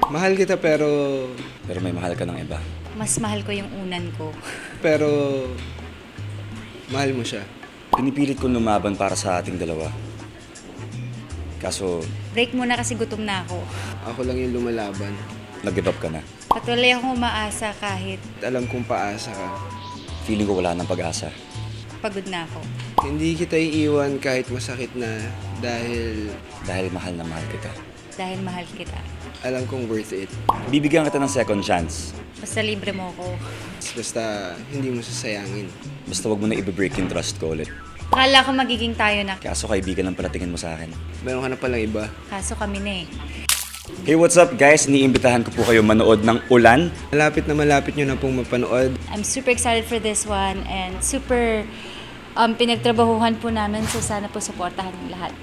Mahal kita pero may mahal ka ng iba. Mas mahal ko yung unan ko. pero mahal mo siya. Pinipilit kong lumaban para sa ating dalawa. Kaso, Break muna kasi gutom na ako. Ako lang yung lumalaban. nag-give up ka na. Patuloy akong umaasa kahit Alam kong paasa ka. Feeling ko wala ng pag-asa. pagod na ako. Hindi kita iiwan kahit masakit na dahil Dahil mahal na mahal kita. Dahil mahal kita. alam kong worth it. Bibigyan kita ng second chance. Basta libre mo ako. Basta hindi mo sasayangin. Basta wag mo na i-break yung trust ko ulit. Akala ko magiging tayo na. Kaso kaibigan lang pala tingin mo sa akin. Meron ka na palang iba. Kaso kami na eh. Hey, what's up guys? Iniimbitahan ko po kayo manood ng Ulan. Malapit nyo na pong mapanood. I'm super excited for this one and super pinagtrabahuhan po namin. So sana po supportahan ng lahat.